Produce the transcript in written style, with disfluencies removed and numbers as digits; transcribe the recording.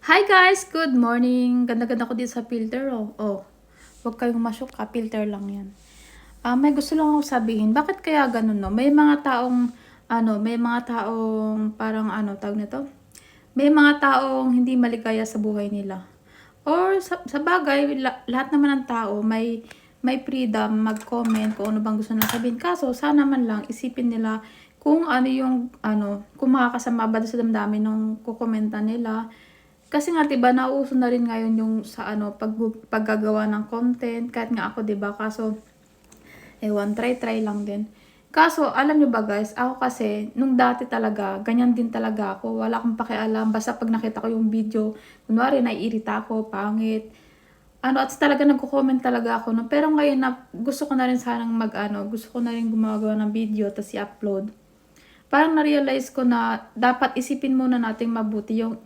Hi guys! Good morning! Ganda-ganda ko dito sa filter huwag kayong masyok filter lang yan. May gusto lang ako sabihin. Bakit kaya ganun, no? May mga taong parang tawag nito? May mga taong hindi maligaya sa buhay nila. Or sa bagay, lahat naman ng tao may freedom mag-comment kung ano bang gusto nila sabihin. Kaso, sana man lang isipin nila kung kung makakasama ba sa damdamin ng kukomenta nila. Kasi nga 'di ba nauuso na rin ngayon yung sa paggagawa ng content kahit nga ako 'di ba kaso ewan try lang din. Kaso alam niyo ba guys, ako kasi nung dati talaga ganyan din talaga ako. Wala akong pakialam basta pag nakita ko yung video, kunwari naiirita ako, pangit. At talaga nagko-comment talaga ako no. Pero ngayon na gusto ko na rin sanang gusto ko na rin gumagawa ng video tapos i-upload. Parang na-realize ko na dapat isipin muna nating mabuti yung